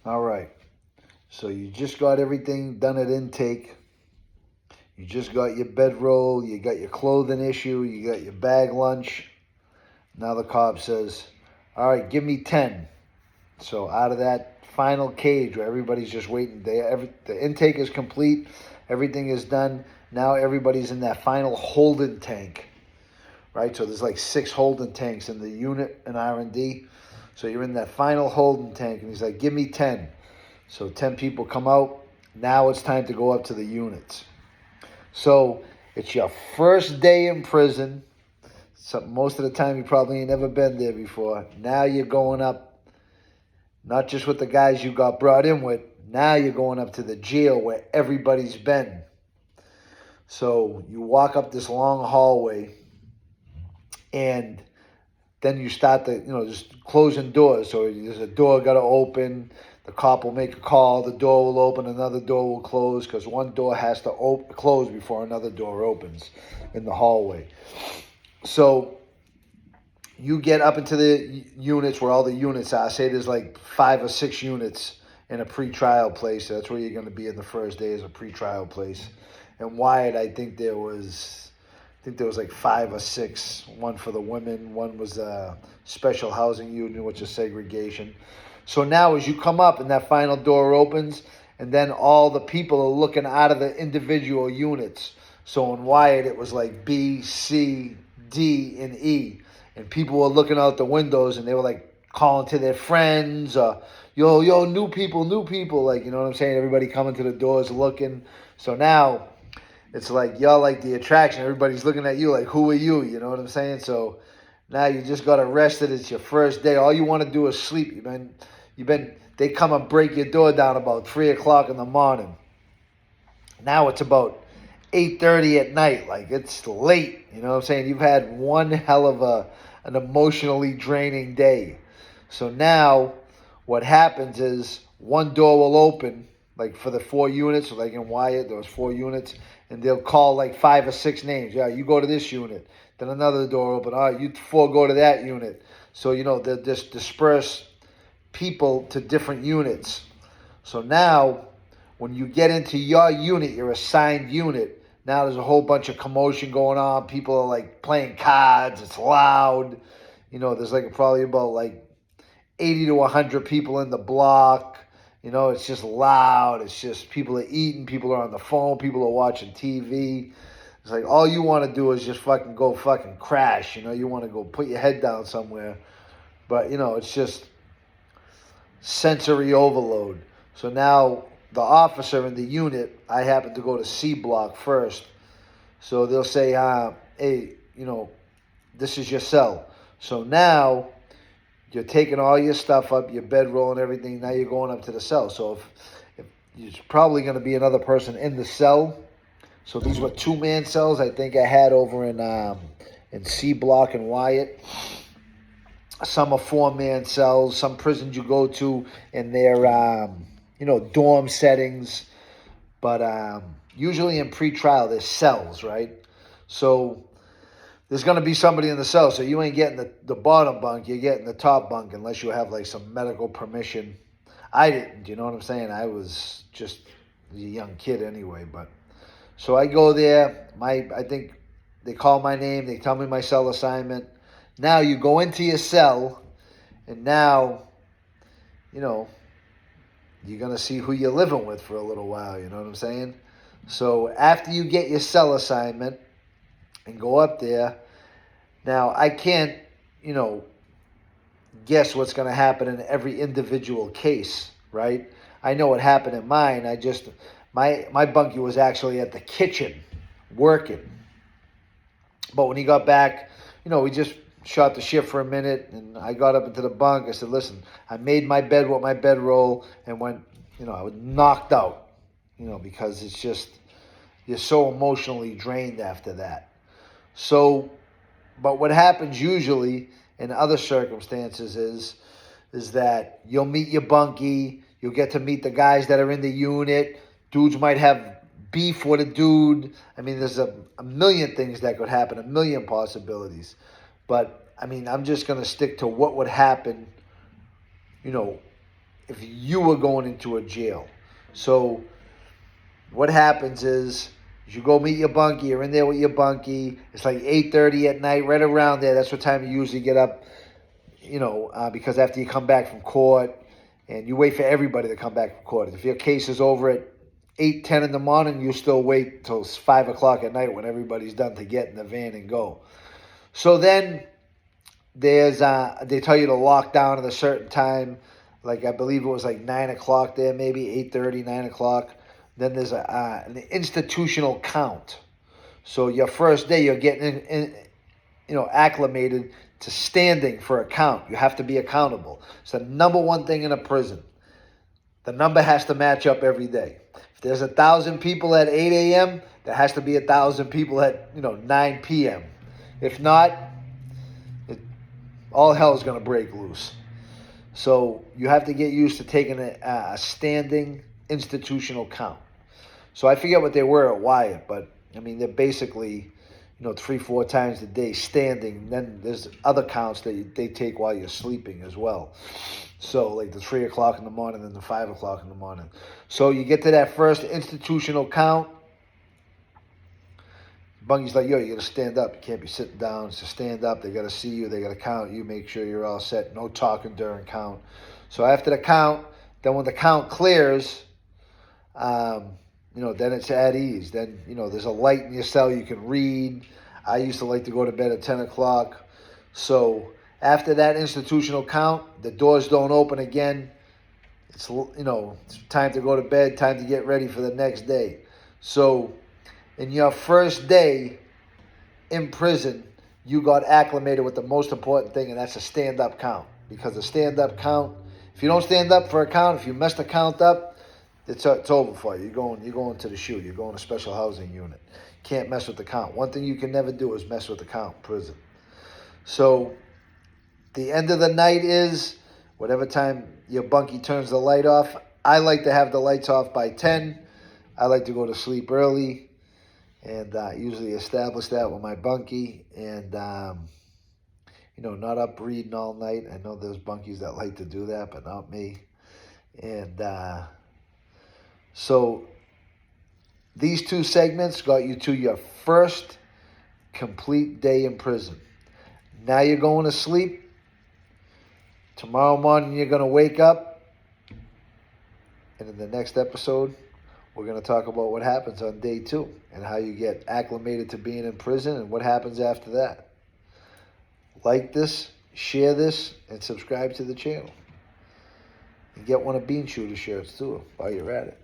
All right. So you just got everything done at intake. You just got your bedroll. You got your clothing issue. You got your bag lunch. Now the cop says, all right, give me 10. So out of that final cage where everybody's just waiting, the intake is complete. Everything is done. Now everybody's in that final holding tank, right? So there's like 6 holding tanks in the unit in R&D. So you're in that final holding tank, and he's like, give me 10. So 10 people come out. Now it's time to go up to the units. So it's your first day in prison. So most of the time you probably ain't never been there before. Now you're going up, not just with the guys you got brought in with. Now you're going up to the jail where everybody's been. So you walk up this long hallway, and then you start just closing doors. So there's a door got to open. The cop will make a call. The door will open. Another door will close because one door has to close before another door opens in the hallway. So you get up into the units where all the units are. Say there's like 5 or 6 units in a pre-trial place. That's where you're going to be in the first day, is a pre-trial place. And Wyatt, I think there was like 5 or 6. One for the women. One was a special housing unit, which is segregation. So now as you come up and that final door opens, and then all the people are looking out of the individual units. So in Wyatt, it was like B, C, D, and E. And people were looking out the windows, and they were like calling to their friends, yo, new people, like, you know what I'm saying? Everybody coming to the doors looking. So now it's like y'all like the attraction. Everybody's looking at you like, who are you? You know what I'm saying? So now you just got arrested. It's your first day. All you want to do is sleep. They come and break your door down about 3 o'clock in the morning. Now it's about 8:30 at night. Like, it's late. You know what I'm saying? You've had one hell of an emotionally draining day. So now what happens is one door will open, like for the 4 units. So like in Wyatt, there was 4 units, and they'll call like 5 or 6 names. Yeah, you go to this unit. Then another door open. All right, you 4 go to that unit. So, they'll just disperse people to different units. So now when you get into your unit, your assigned unit, now there's a whole bunch of commotion going on. People are like playing cards. It's loud. There's like probably about like 80 to 100 people in the block. It's just loud. It's just people are eating. People are on the phone. People are watching TV. It's like all you want to do is just fucking go fucking crash. You want to go put your head down somewhere. But, it's just sensory overload. So now the officer in the unit, I happen to go to C block first. So they'll say, hey, this is your cell. So now you're taking all your stuff up, your bedroll and everything. Now you're going up to the cell. So if there's probably going to be another person in the cell. So these were 2-man cells I think I had over in C block and Wyatt. Some are 4-man cells. Some prisons you go to in their dorm settings. But usually in pre-trial, there's cells, right? So there's going to be somebody in the cell. So you ain't getting the bottom bunk. You're getting the top bunk unless you have like some medical permission. I didn't, you know what I'm saying? I was just a young kid anyway. But so I go there. I think they call my name. They tell me my cell assignment. Now you go into your cell, and now, you're going to see who you're living with for a little while, you know what I'm saying? So after you get your cell assignment and go up there, now I can't, guess what's going to happen in every individual case, right? I know what happened in mine. My bunkie was actually at the kitchen working. But when he got back, we just shot the shift for a minute, and I got up into the bunk. I said, listen, I made my bed with my bedroll and went, I was knocked out, because it's just, you're so emotionally drained after that. So, but what happens usually in other circumstances is that you'll meet your bunkie, you'll get to meet the guys that are in the unit. Dudes might have beef with a dude. I mean, there's a million things that could happen, a million possibilities. But, I mean, I'm just going to stick to what would happen, if you were going into a jail. So what happens is you go meet your bunkie. You're in there with your bunkie. It's like 8:30 at night, right around there. That's what time you usually get up, because after you come back from court, and you wait for everybody to come back from court. If your case is over at 8, 10 in the morning, you still wait till 5 o'clock at night when everybody's done to get in the van and go. So then they tell you to lock down at a certain time. Like I believe it was like 9 o'clock there, maybe 8:30, 9 o'clock. Then there's an institutional count. So your first day, you're getting acclimated to standing for a count. You have to be accountable. It's the number one thing in a prison. The number has to match up every day. If there's 1,000 people at 8 a.m., there has to be 1,000 people at 9 p.m. If not, all hell's going to break loose. So you have to get used to taking a standing institutional count. So I forget what they were at Wyatt, but I mean they're basically 3-4 times a day standing. Then there's other counts that they take while you're sleeping as well. So like the 3 o'clock in the morning and the 5 o'clock in the morning. So you get to that first institutional count. Bunky's like, yo, you got to stand up. You can't be sitting down. So stand up. They got to see you. They got to count you. Make sure you're all set. No talking during count. So after the count, then when the count clears, then it's at ease. Then, there's a light in your cell you can read. I used to like to go to bed at 10 o'clock. So after that institutional count, the doors don't open again. It's, it's time to go to bed, time to get ready for the next day. So in your first day in prison, you got acclimated with the most important thing, and that's a stand-up count. Because a stand-up count, if you don't stand up for a count, if you mess the count up, it's over for you. You're going to the chute. You're going to special housing unit. Can't mess with the count. One thing you can never do is mess with the count in prison. So the end of the night is whatever time your bunkie turns the light off. I like to have the lights off by 10. I like to go to sleep early, and usually establish that with my bunkie, and not up reading all night. I know there's bunkies that like to do that, but not me. And so these 2 segments got you to your first complete day in prison. Now you're going to sleep. Tomorrow morning you're going to wake up. And in the next episode, we're going to talk about what happens on day 2 and how you get acclimated to being in prison and what happens after that. Like this, share this, and subscribe to the channel. And get one of Bean Shooter shirts too while you're at it.